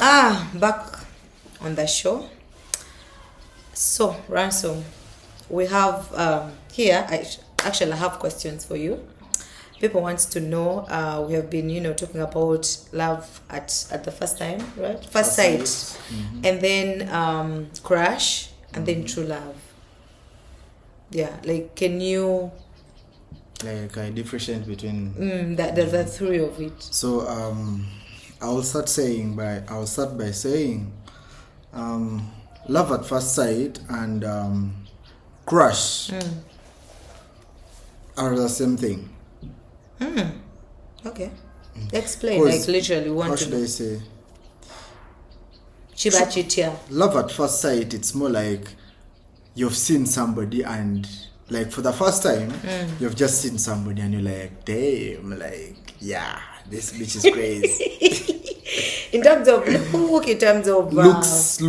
Back on the show. So, Ransom, we have here, I have questions for you. People want to know, we have been, talking about love at the first time, right? First sight. Mm-hmm. And then crush, and then true love. Yeah, like, can you... Like a differentiate between... the three of it. So, I'll start by saying, love at first sight and crush are the same thing. Okay. Explain, like literally one. How should I say? Chiba chitia. Love at first sight, it's more like you've seen somebody and like for the first time, you've just seen somebody and you're like, damn, like, yeah, this bitch is crazy. In terms of look, in terms of looks,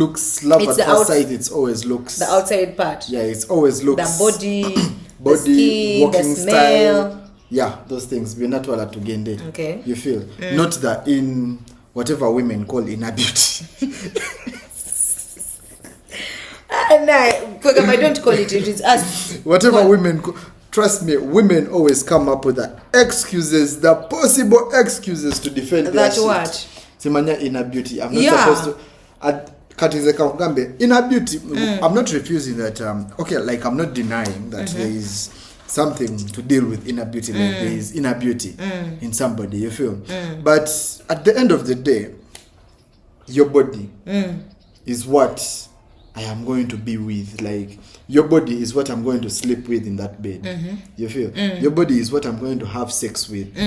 love at first sight, it's always looks. The outside part. Yeah, it's always looks. The body, the skin, walking the smell. style. Yeah, those things. We're not all to gain it. Okay. You feel? Not that in whatever women call inner beauty. No, I don't call it. It is us. Whatever women trust me, women always come up with the possible excuses to defend their that shit. What? Simanya inner beauty. I'm not supposed to. Inner beauty. I'm not refusing that. Okay, like I'm not denying that there is something to deal with inner beauty. Like there is inner beauty in somebody. You feel? But at the end of the day, your body is what I am going to be with. Like your body is what I'm going to sleep with in that bed. You feel? Your body is what I'm going to have sex with.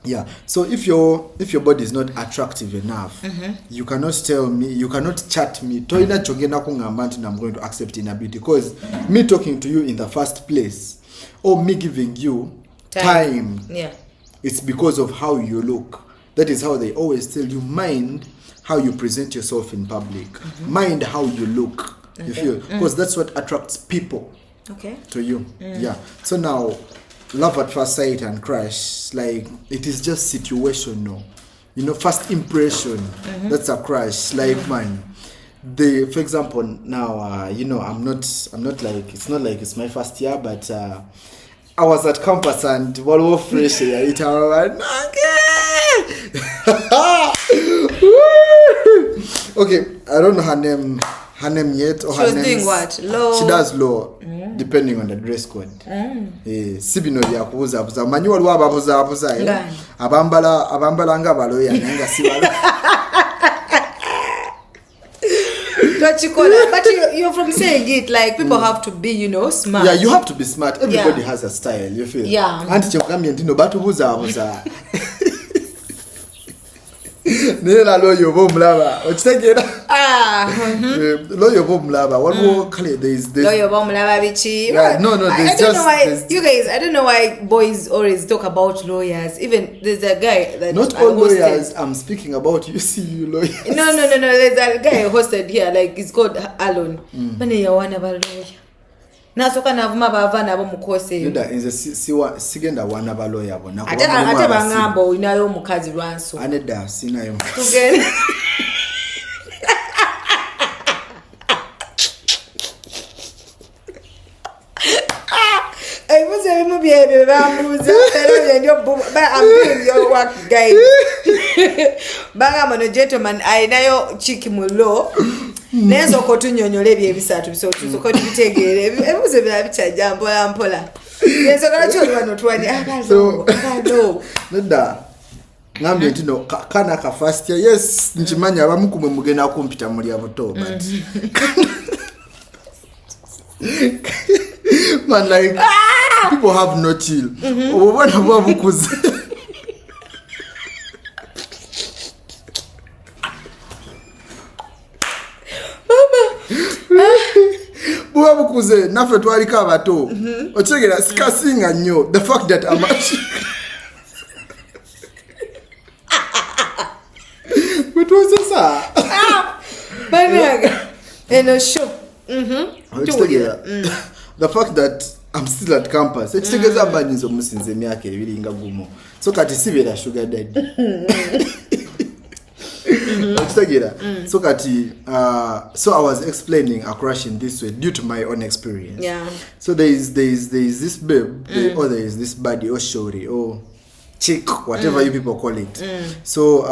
Yeah. So if your body is not attractive enough, you cannot tell me, you cannot chat me. Toina chogena kungamant and I'm going to accept inner beauty because me talking to you in the first place or me giving you time. Yeah. It's because of how you look. That is how they always tell you, mind how you present yourself in public. Mind how you look. You feel? Because that's what attracts people to you. Yeah. So now, love at first sight and crush, like, it is just situational. First impression, that's a crush. Like, man, for example, now, I'm not like, it's not like it's my first year, but I was at campus and what was fresh here, it was okay, I don't know her name yet. Or she was doing what? Law? She does law, depending on the dress code. Sibino ya kuuza buza. Manyi waliwo ababuza. Abambala nga baloya nga sibala. But you're from saying it like people have to be, smart. Yeah, you have to be smart. Everybody has a style, you feel? Yeah. Anti chokambye ndino batu buza. Nela loyo bomulaba okitegera loyo bomulaba waliwo kale there is loyo bomulaba bichi. No there's you guys, I don't know why boys always talk about lawyers. Even there's a guy that not all lawyers. I'm speaking about you lawyers. No, there's a guy hosted here, like it's called Alon. Bane yawana ba lawyer nasoka navuma bavana abo mukose nda inze sigenda wana ba lawyer bona ate bangambo inayo omukazi Ransom aneda sinayo tugende I was a movie bamuza era ndio ba I'm your work guys banga gentleman ainayo chiki mulo nezo ko tunyonyole byebisatu so tusoko tubitegeere ebibuzo bya bichaja mpola nezo kana choli wano twani akazo nda ngambe ntino kana ka first year yes nchimanya abamukumwe mugena kumpita muri abuto but man, like people have no chill. What ababukuze buwabukuze nafe twalika abato otegera sikasinga nnyo the fact that I'm actually what was this banaga in a show the fact that I'm still at campus ekitegeza abanyizo musinze emyaka ebiri nga gumo so kati sibera sugar daddy So so I was explaining a crush in this way due to my own experience. Yeah. So there is this babe, or there is this buddy or shorty or chick, whatever you people call it. So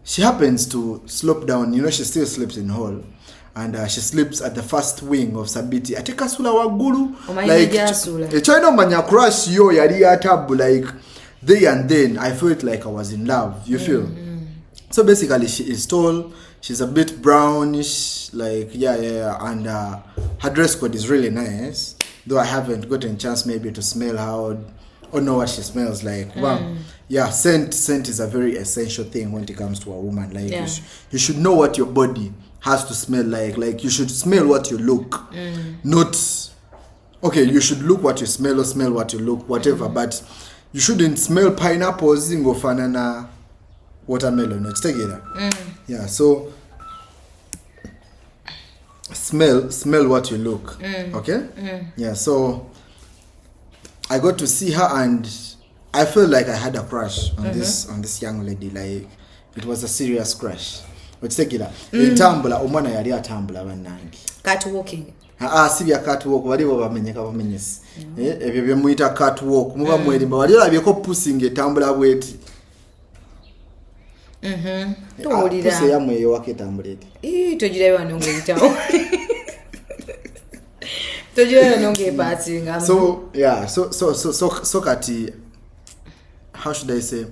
she happens to slope down. She still sleeps in hall. And she sleeps at the first wing of Sabiti. Ateka sula wagulu. Like, China manya crush yo yari atabu. Like, there and then, I felt like I was in love. You feel? So basically, she is tall. She's a bit brownish. Like, yeah. And her dress code is really nice. Though I haven't gotten a chance maybe to smell her or know what she smells like. Wow. Yeah, scent is a very essential thing when it comes to a woman. Like, you should know what your body has to smell like. You should smell what you look. Not, okay, you should look what you smell or smell what you look, whatever, but you shouldn't smell pineapples or fanana watermelon. It's together. Yeah, so smell what you look. Okay? Yeah, so I got to see her and I felt like I had a crush on this young lady. Like, it was a serious crush. Okitegera entambula omwana yali atambula bannange catwalking sibya catwalk waliwo bamenyesi ebyo bye muyita catwalk muba mwerimba wali olabyeko pussy ng'etambula bweti towulira pussy yamwe eyo waketambula eti togirayo wano ng'eyitawo togirayo wano ng'epasinga so kati how should I say,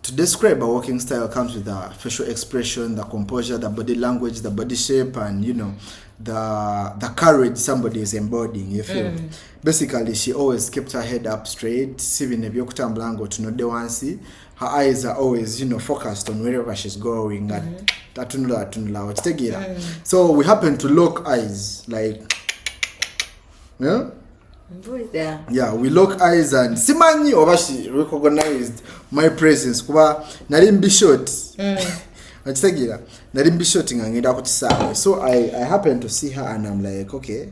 to describe a walking style comes with the facial expression, the composure, the body language, the body shape, and the courage somebody is embodying. You feel? Basically, she always kept her head up straight. Her eyes are always, focused on wherever she's going. So we happen to lock eyes, like, yeah. Yeah, we lock eyes and simanyi oba she recognized my presence kuba nali mbi short. Akitegeera nali mbi short nga ngenda ku kisaawe. So I happened to see her and I'm like, okay,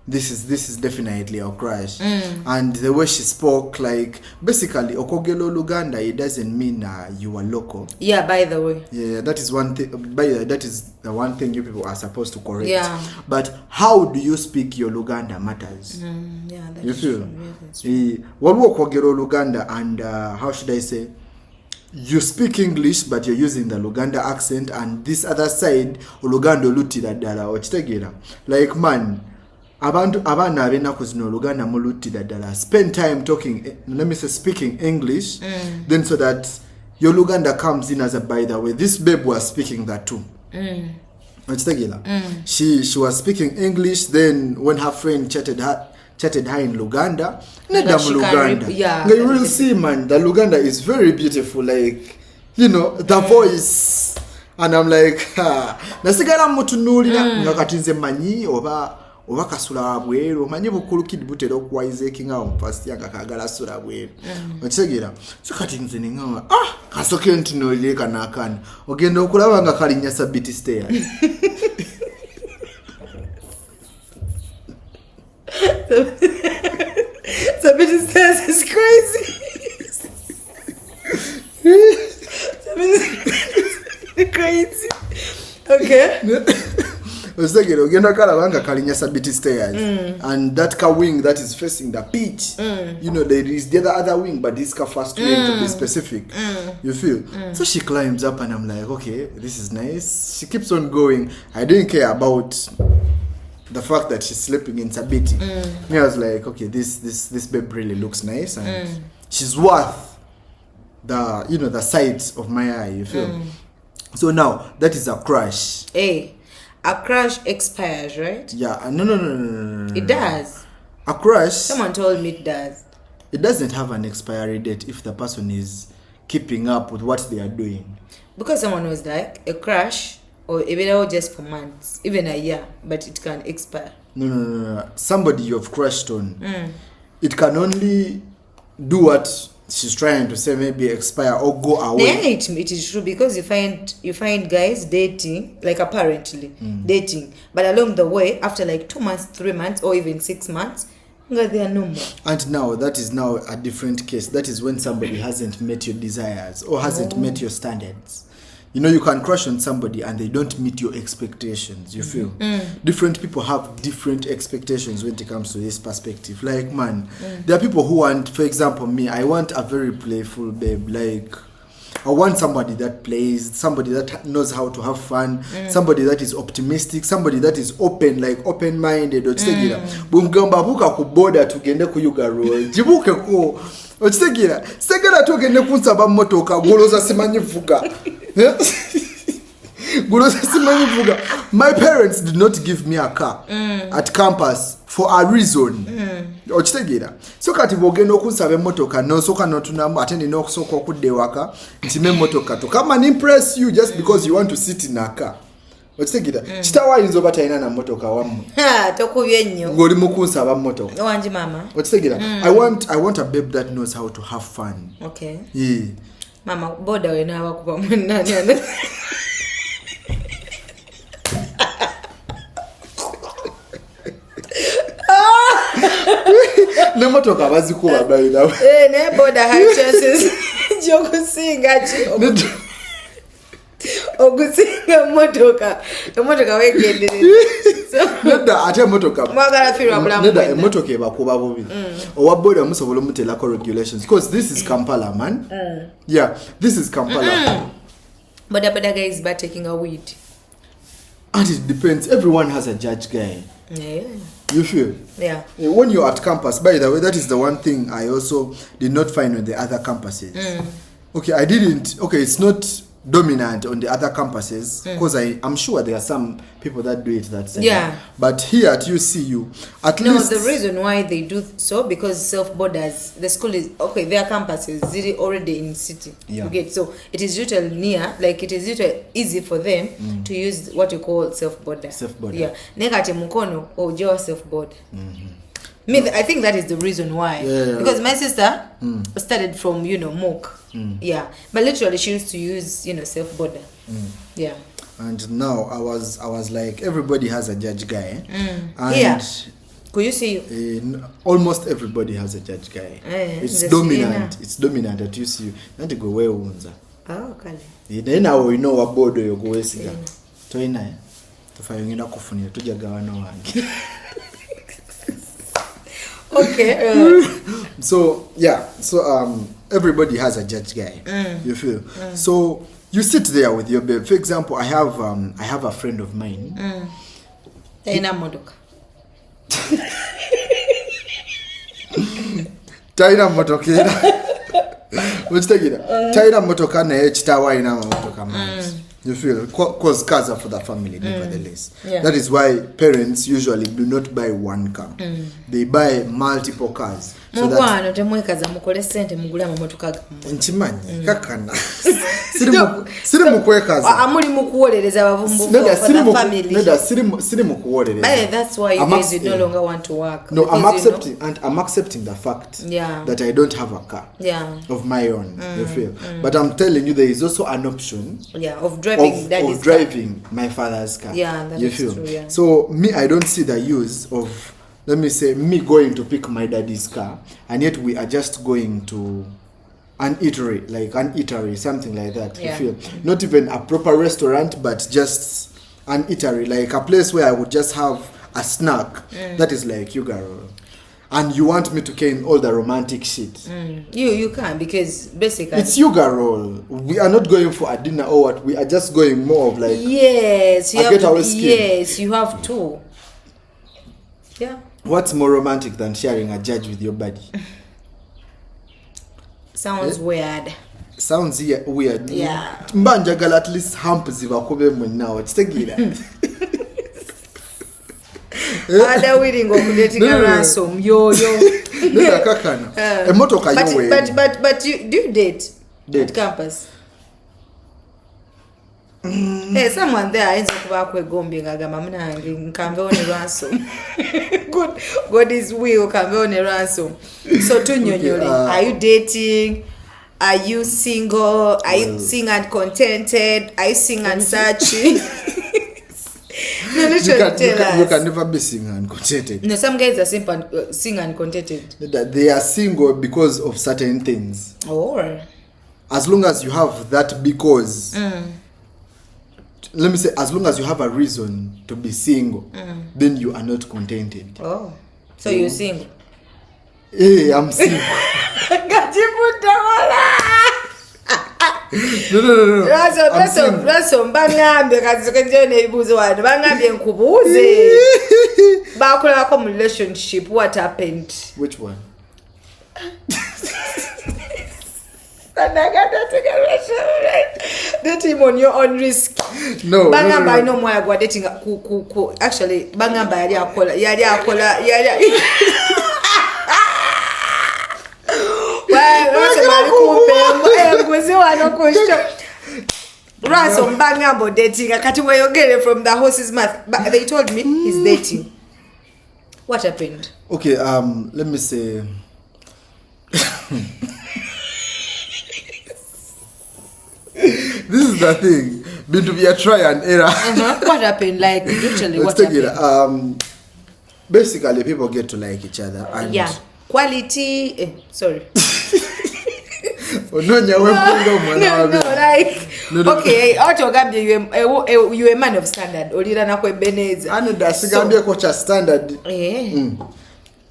this is definitely a crush. And the way she spoke, like, basically okogelo Luganda, it doesn't mean you are local. Yeah, by the way. Yeah, that is one thing. That is the one thing you people are supposed to correct. Yeah. But how do you speak your Luganda matters. Yeah, that you feel? True. Waliwo okogelo Luganda and how should I say? You speak English, but you're using the Luganda accent, and this other side, Luganda olutira ddala okitegeera. Like, man, abaana ab'ennaku zino Luganda mulutira ddala. Spend time speaking English, then so that your Luganda comes in as a, by the way, this babe was speaking that too. She was speaking English, then when her friend chatted her in Luganda, you will see, man, the Luganda is very beautiful, like, the voice, and I'm like, nasigala mutunulira nga katinze manyi oba kasula bweru manyi bukulukidi butera okuwaiza ekinga omupasi yanga kagala sula bweru okitegeera so katinze ninga kasoke ntunulire kanakana ogenda okulaba nga kalinya Sabiti stairs. Sabiti stairs is crazy. Crazy. Okay. Ogenda kalabanga kalinya Sabiti stairs, and that car wing that is facing the beach, there is the other wing, but this car first wing to be specific, you feel? So she climbs up and I'm like, okay, this is nice. She keeps on going. I didn't care about the fact that she's sleeping in Sabiti. I was like, okay, this babe really looks nice, and she's worth the sight of my eye, you feel? So now that is a crush. Hey, a crush expires, right? Yeah, no. It does. A crush. Someone told me it does. It doesn't have an expiry date if the person is keeping up with what they are doing. Because someone was like, a crush, or even just for months, even a year, but it can expire. No. Somebody you've crushed on, it can only do what she's trying to say, maybe expire or go away. Then it is true, because you find guys dating, like apparently dating, but along the way, after like 2 months, 3 months, or even 6 months, They are normal. And now that is now a different case. That is when somebody hasn't met your desires or hasn't met your standards. You know, you can crush on somebody and they don't meet your expectations. You feel different people have different expectations when it comes to this perspective. Like, man, there are people who want, for example, me, I want a very playful babe. Like, I want somebody that plays, somebody that knows how to have fun, somebody that is optimistic, somebody that is open, like open-minded. Bungamba buka kuboda tugende kuyuga roll. Jibuke ko. Ochitegera. Segera tugende kunsaba motoka goloza simanyi vuga. My parents did not give me a car at campus for a reason. So kati bogenda okunsaba emotoka no soka notunamu atende no kusoko okudewaka ntime emotoka to come and impress you just because you want to sit in a car. Chitawa inzo bataina na motoka wamu. Tokubye nnyo. Ngoli mukunsaba motoka. Wanji mama. I want a babe that knows how to have fun. Okay. Yeah. Mama boda we na bakuba mwenani. Ne motoka bazikuba by the way. Ne boda high chances. Jokusinga chi. Ogusinga motoka. Motoka wegendere. Neda ate motoka. Mwagala fira bulamu. Neda motoka ebakuba bobi. Owa boda musobola mutela ko regulations because this is Kampala, man. Yeah, this is Kampala. Boda guys by taking a weed. And it depends. Everyone has a judge guy. Yeah. You feel? Yeah. When you're at campus, by the way, that is the one thing I also did not find on the other campuses. Okay, it's not dominant on the other campuses because I'm sure there are some people that do it that same. Yeah. But here at UCU, at least... No, the reason why they do so, because self-borders, the school is, okay, their campus is really already in city. Yeah. Okay, so it is usually near, like it is usually easy for them to use what you call self-border. Self-border. Yeah. Negate mukono or your self-border. I think that is the reason why. Yeah. Because my sister started from, MOOC. Yeah. But literally she used to use, self-border. Yeah. And now I was like, everybody has a judge guy. And yeah. Could you see? Almost everybody has a judge guy. It's dominant. It's dominant at UCU. Not to go where unza. Oh, okay. Then now we know what board you go wesiga. Toina. Tufayongenda kufunia tujagawana wangi. Okay. So everybody has a judge guy. You feel? So you sit there with your babe. For example, I have a friend of mine. Taina motoka. Taina motoka. Taina motoka na chitawa ina motoka man. You feel? Cause cars are for the family, nevertheless. Yeah. That is why parents usually do not buy one car. They buy multiple cars. So that temwekaza mukole sente mugula mamotoka gamu. Nchimanyi kakana. Siri mukwekaza. Amuli mukuwolereza abavumbu for the family. Neda siri mukuwolereza. But that's why you guys no longer want to work. No, I'm accepting the fact that I don't have a car of my own. You feel? But I'm telling you, there is also an option. Yeah, of driving my father's car. Yeah, that is true. Yeah. So me, I don't see the use of, let me say, me going to pick my daddy's car, and yet we are just going to an eatery, something like that. Yeah. You feel? Not even a proper restaurant, but just an eatery, like a place where I would just have a snack that is like Yugaro. And you want me to cane all the romantic shit. You can, because basically it's yoga roll. We are not going for a dinner or what. We are just going more of like yes, you have to. Yeah. What's more romantic than sharing a judge with your buddy? Sounds weird. Sounds weird. Yeah. Mbanjagala at least hump zivakobe now. It's taking Ada willing of dating a ransom. Yo. But you do date at campus. Hey, someone there is a gombi Cambeone ransom. God is will Cambeone ransom. So are you dating? Are you single? Are you single and contented? Are you single and searching? No, literally tell us. You can never be single and contented. No, some guys are single and contented. They are single because of certain things. Or as long as you have that because, let me say, as long as you have a reason to be single, then you are not contented. Oh, so you're single? Hey, I'm single. No. Ransom, bangambe kazikenjene ibuzo wanu. Bangambe nkubuze. Bakola ko relationship, what happened? Which one? Dating on your own risk. No. Bangamba no more go dating ku actually bangamba yali akola. Ransom bangambo dating akati wayogere from the horse's mouth, but they told me he's dating. What happened? Okay, let me say this is the thing. Been to be a try and error. What happened? Like literally, let's what take happened? It. Basically, people get to like each other, and quality. Sorry. No, like okay, you a man of standard. Olira na kwebeneza. And that's gambia coach standard.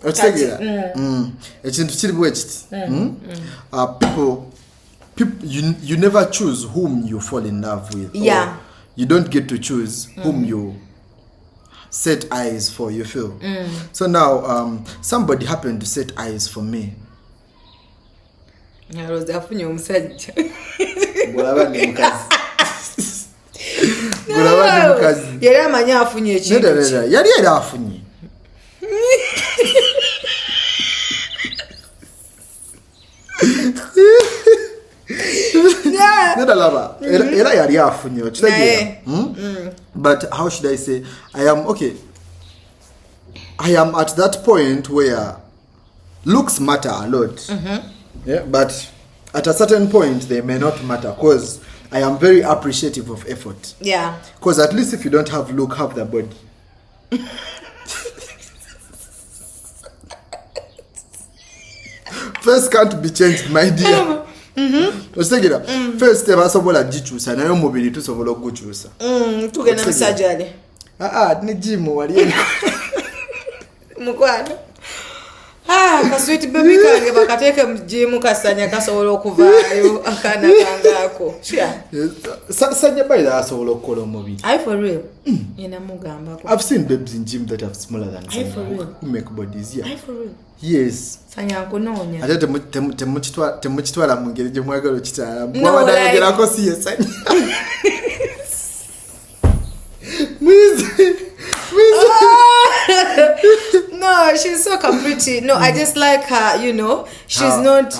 Let's take it. Ekintu kiri bwekiti. People you never choose whom you fall in love with. Yeah. You don't get to choose whom you set eyes for, you feel. So now somebody happened to set eyes for me. Afunye omusajja. Bulabani mukazi. Yali amanya afunye ekintu. Yali afunye. Era yali afunye. But how should I say? I am at that point where looks matter a lot. Yeah, but at a certain point they may not matter, because I am very appreciative of effort. Yeah. Because at least if you don't have look, have the body. First can't be changed, my dear. Let's take it up. First step, asobola jichusa nayo mubiri tusobola okuchusa. Tugenda musajjale. Ni gym wali. Mukwano. Kasweet baby kange bakateke mjimu kasanya kasobola okuvaayo akana kangako. Sanya baida asobola okukola omubiri. Are you for real? Yena mugamba ko. I've seen babes in gym that have smaller than Are you for real? Who make bodies, yeah. Are you for real? Yes. Sanya nkononya. Ate temuchitwala mu ngeri gye mwagala okitwala. Bwabadde ayogerako si ye sanya. No, she's so pretty. No, I just like her, you know. She's not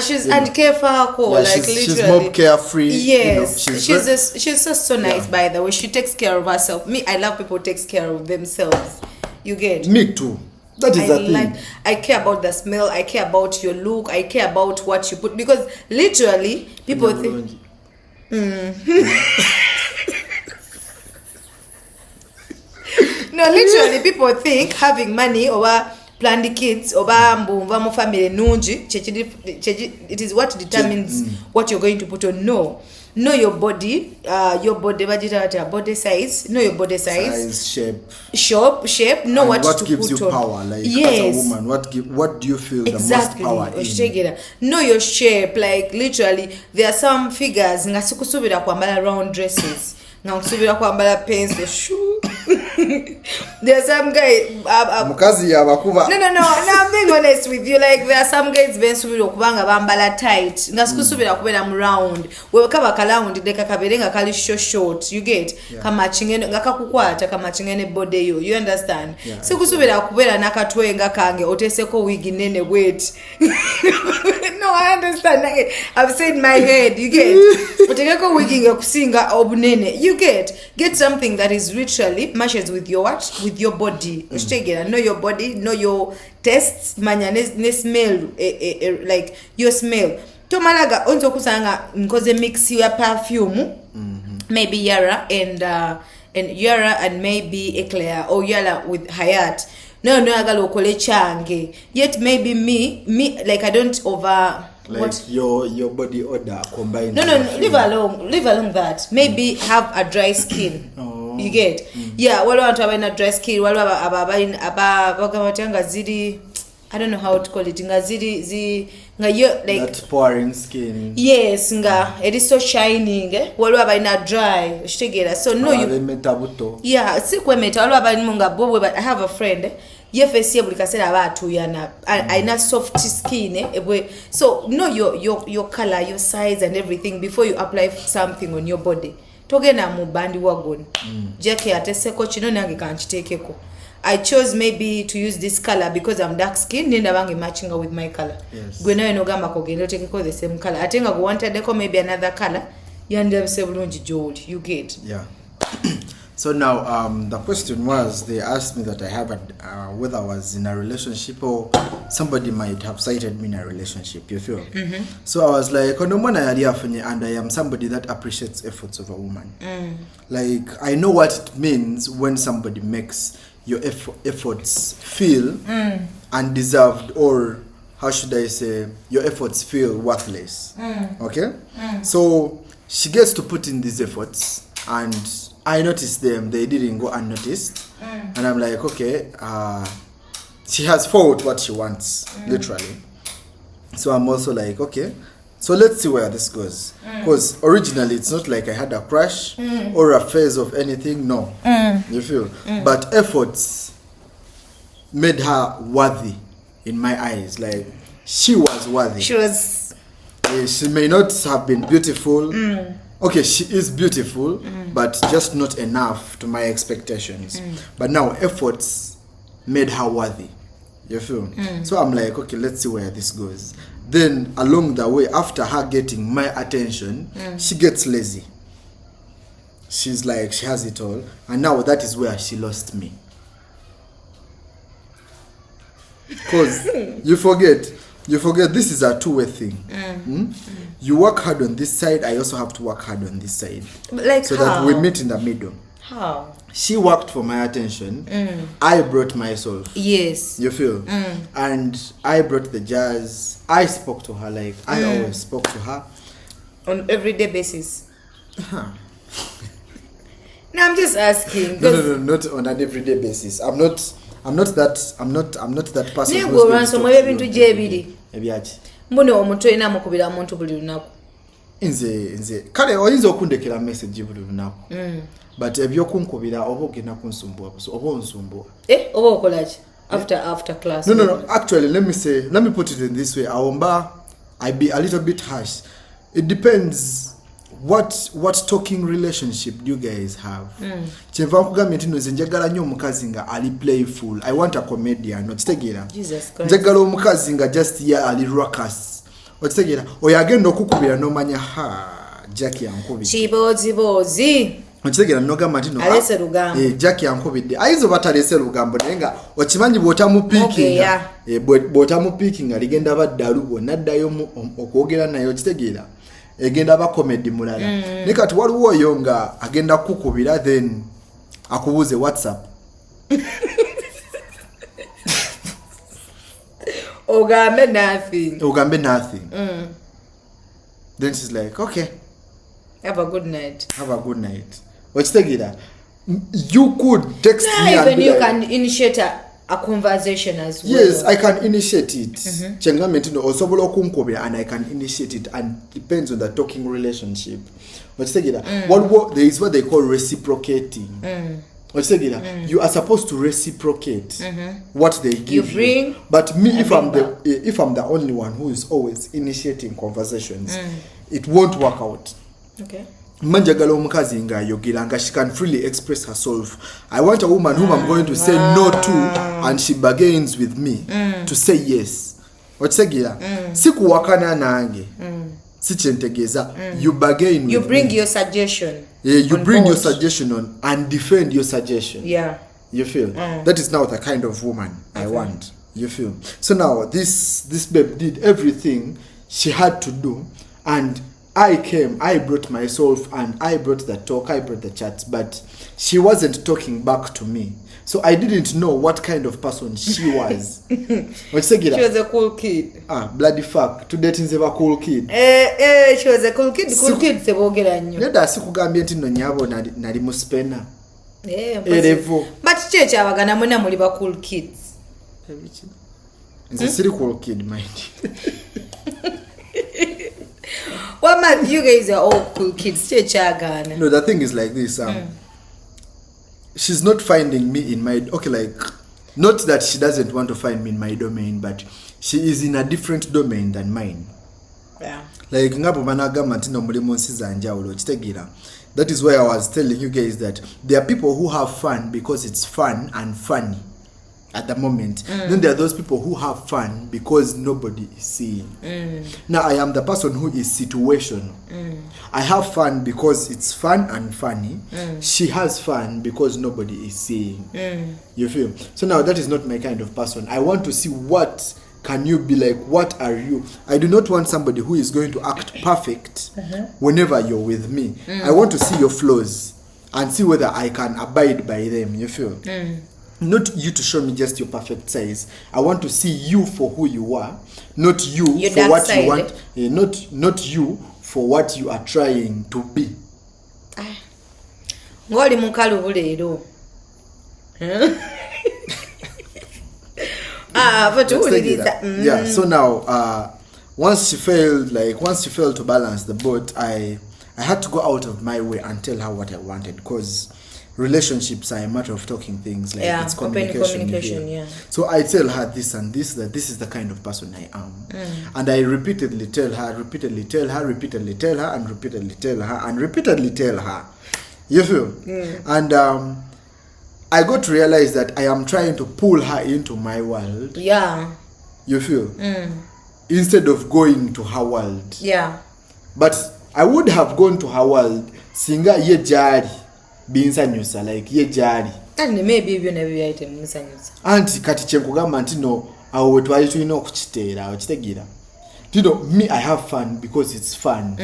she's and careful. Like literally. She's more carefree. Yes. You know, she's just so nice, by the way. She takes care of herself. Me, I love people who takes care of themselves. You get? Me too. That is the thing. I care about the smell, I care about your look, I care about what you put, because literally people think no, literally people think having money or planned kids or mbumva mu family nungi it is what determines what you're going to put on. Know your body body size, know your body size, shape, know what to gives put you on. power, like yes. as a woman, what do you feel exactly. the most power in? Know your shape, like literally there are some figures nga sikusubira kwambala round dresses nga kusubira kwambala pencil shoe. There's some guy mukazi yabakuba. No, I'm being honest with you. Like there are some guys bensubira okubanga bambala tight nga sikusubira kubera mu round we kaba kalaundi deka kaberenga kali short, you get kama chingene nga kakukwata kama chingene body yo, you understand? Sikusubira kubera nakatwe nga kange oteseko wig nene weight. No, I understand. Like, I've said my head, you get? Otekeko wig nga kusinga obunene, you get something that is literally matches with your what? With your body. Know your body, know your tastes, manya ne smell, like your smell. Tomalaga onto kusanga nkoze mix your perfume, maybe Yara and and Yara and maybe Eclair or Yara with Hayat. No, agala okole change. Yet maybe me like I don't over like what your body odor combined. No, leave alone that. Maybe have a dry skin. You get? Yeah, wale want to have a dry skin, wale zidi, I don't know how to call it. Nga zidi nga like that pouring skin. Yes, nga it is so shining. Wale ina dry. Shtegera. So no you. Yeah, sikwe meta wale munga bobo. But I have a friend. Ye face buli kasera abatu yana aina soft skin so know your color, your size and everything before you apply something on your body. Togena mu bandi wagon. Jackie ateseko kino nange kanchitekeko. I chose maybe to use this color because I'm dark skin nenda bangi matching with my color. Yes. Gwe nawe nogamba kogenda tekeko the same color. Atenga go wanted maybe another color. Yandi bulungi jodi. You get? Yeah. So now, the question was, they asked me that I have whether I was in a relationship or somebody might have cited me in a relationship, you feel? So I was like, and I am somebody that appreciates efforts of a woman. Like, I know what it means when somebody makes your efforts feel undeserved, or how should I say, your efforts feel worthless. Okay? So she gets to put in these efforts, and I noticed them, they didn't go unnoticed. And I'm like, okay, she has fought what she wants, literally. So I'm also like, okay, so let's see where this goes. Because originally it's not like I had a crush or a phase of anything, no. You feel? But efforts made her worthy in my eyes. Like, she was worthy. She may not have been beautiful. Okay, she is beautiful, but just not enough to my expectations. But now efforts made her worthy. You feel? So I'm like, okay, let's see where this goes. Then along the way, after her getting my attention, she gets lazy. She's like, she has it all. And now that is where she lost me. Because you forget this is a two-way thing. You work hard on this side, I also have to work hard on this side. Like so how? That we meet in the middle. How? She worked for my attention. I brought myself. Yes. You feel? And I brought the jazz. I spoke to her like I always spoke to her. On everyday basis. No, I'm just asking. No, not on an everyday basis. I'm not that person. You go Ransom ebintu jebiri. Ebyaki. Mbone omuntu ina mukubira omuntu buli lunaku. Nze kale oyinza okundekera message buli lunaku. But ebyokunkubira oba ogenda kunsumbua oba onsumbua. Oba okolaje after class. No. Actually, let me put it in this way. I be a little bit harsh. It depends what talking relationship do you guys have. Chenva nkugambye nti nze njagala nnyo omukazi nga ali playful. I want a comedian. Okitegeera? Jesus Christ. Njagala omukazi nga just ali ruckus. Okitegeera? Oyo agenda okukubira n'omanya Jackie yankubidde. Chibozi. Okitegeera n'ogamba nti no. Alese lugambo. Jackie yankubidde. Ayinza batalese lugambo naye nga okimanyi bw'otamupiikinga. Bw'otamupiikinga ligenda baddalu bw'onaddayo okwogera naye okitegeera. Egenda ba comedy mulala. Ne kati waliwo oyo nga agenda kukubira then akubuze WhatsApp. Ogambe nothing. Then she's like, okay. Have a good night. Okitegeera? You could text me and even you can initiate a conversation as well. Yes, I can initiate it. Osobola okunkobera and I can initiate it, and depends on the talking relationship. There is what they call reciprocating. You are supposed to reciprocate what they give you. But me, if I'm the only one who is always initiating conversations, it won't work out. Okay. Manjagala omukazi nga ayogera nga she can freely express herself. I want a woman whom I'm going to say no to, and she bargains with me to say yes. Okitegeera? Sikuwakana nange. Sikyentegeeza. You bargain with me. You bring your suggestion. Yeah, you bring your suggestion on and defend your suggestion. Yeah. You feel? That is now the kind of woman I want. You feel? So now this babe did everything she had to do, and I came, I brought myself, and I brought the talk, I brought the chat, but she wasn't talking back to me. So I didn't know what kind of person she was. She was a cool kid. Bloody fuck. To date a cool kid. She was a cool kid. Cool kid sebogera nnyo. Neda sikugambye nti no nyabo nali muspena. But church abagana muna muli ba cool kids. It's a silly cool kid, mind. Well, man, you guys are all cool kids. Church agana. No, the thing is like this. She's not finding me in my not that she doesn't want to find me in my domain, but she is in a different domain than mine. Yeah. Like that is why I was telling you guys that there are people who have fun because it's fun and funny at the moment. Then there are those people who have fun because nobody is seeing. Now I am the person who is situational. I have fun because it's fun and funny. She has fun because nobody is seeing. You feel? So now that is not my kind of person. I want to see what can you be like, what are you? I do not want somebody who is going to act perfect whenever you're with me. I want to see your flaws and see whether I can abide by them. You feel? Not you to show me just your perfect size. I want to see you for who you are, not you your for what side. You want. Not you for what you are trying to be. Ngoli mukalu bulero. Yeah, so now once she failed to balance the boat, I had to go out of my way and tell her what I wanted, because relationships are a matter of talking things, like it's communication. Yeah. So I tell her this and this, that this is the kind of person I am. And I repeatedly tell her, and repeatedly tell her. You feel? And I got to realize that I am trying to pull her into my world. Yeah. You feel? Instead of going to her world. Yeah. But I would have gone to her world, singa ye jari. Binsanyusa like ye jari. And maybe even every item musanyusa. Anti kati chenkugamba nti no awo twali tulina okukiteera okitegira. You know, me, I have fun because it's fun.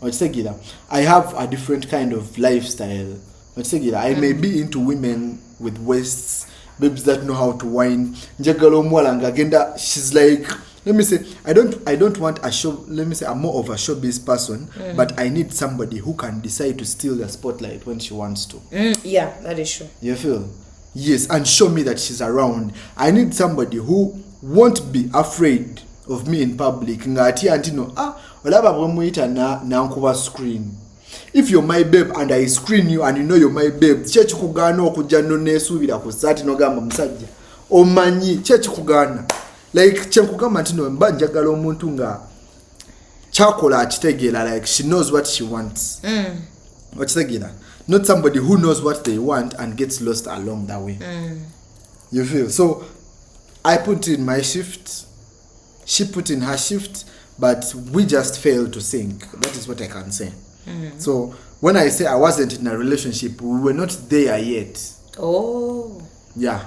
Okitegira. I have a different kind of lifestyle. Okitegira. I may be into women with waists, babes that know how to whine. Njagala omuwala nga agenda, she's like, let me say, I don't want a show. Let me say, I'm more of a showbiz person, but I need somebody who can decide to steal the spotlight when she wants to. Yeah, that is true. You feel? Yes, and show me that she's around. I need somebody who won't be afraid of me in public. Ngati antino olaba bwemuita na nkuba screen. If you're my babe and I screen you and you know you're my babe, chechi kugana okujja no nesubira ku sati no gamba musajja. Omanyi chechi kugana. Like chenkugamba ntino mba njagala omuntu nga chakola akitegera, like she knows what she wants. Okitegera. Not somebody who knows what they want and gets lost along the way. You feel? So I put in my shift, she put in her shift, but we just failed to sync. That is what I can say. So when I say I wasn't in a relationship, we were not there yet. Oh. Yeah.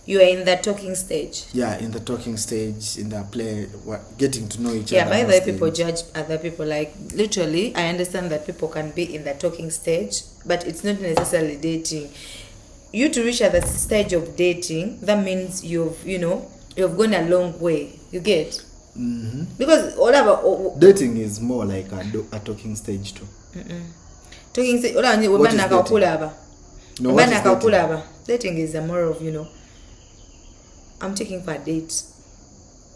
You are in the talking stage. Yeah, in the talking stage, in the play, getting to know each other. Yeah, by the way, people judge other people. Like, literally, I understand that people can be in the talking stage, but it's not necessarily dating. You to reach at the stage of dating, that means you've gone a long way. You get? Because dating is more like a talking stage too. Talking stage. What is dating? Dating is a more of, I'm taking for a date.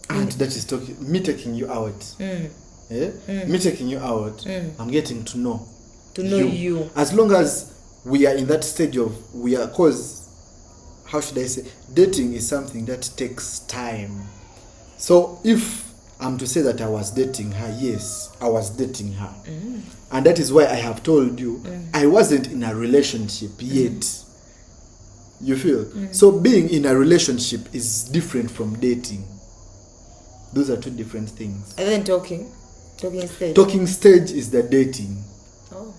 And that is talking. Me taking you out. Me taking you out. I'm getting to know. You. As long as we are in that stage of cause how should I say, dating is something that takes time. So if I'm to say that I was dating her, yes, I was dating her. And that is why I have told you I wasn't in a relationship yet. You feel? So being in a relationship is different from dating. Those are two different things. And then talking stage. Talking stage is the dating. Oh.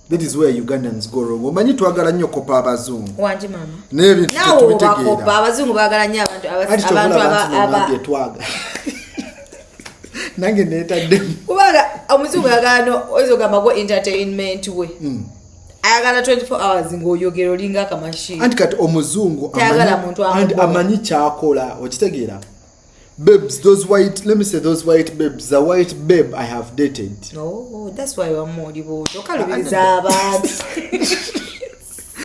That is where Ugandans go wrong. Omanyi twagala nnyo kopa abazungu. Wanji mama. N'ebintu tetubitegera. Nawo bakopa abazungu bagala nnyo abantu nange neetaddemu kubanga omuzungu ayagala oyinza go entertainment we ayagala 24 hours ng'oyogera olinga akamashini anti kati omuzungu muntu amanyi kyakola okitegeera. Babes, those white, let me say those white babes, the white babe I have dated. Oh, that's why you're more devoted.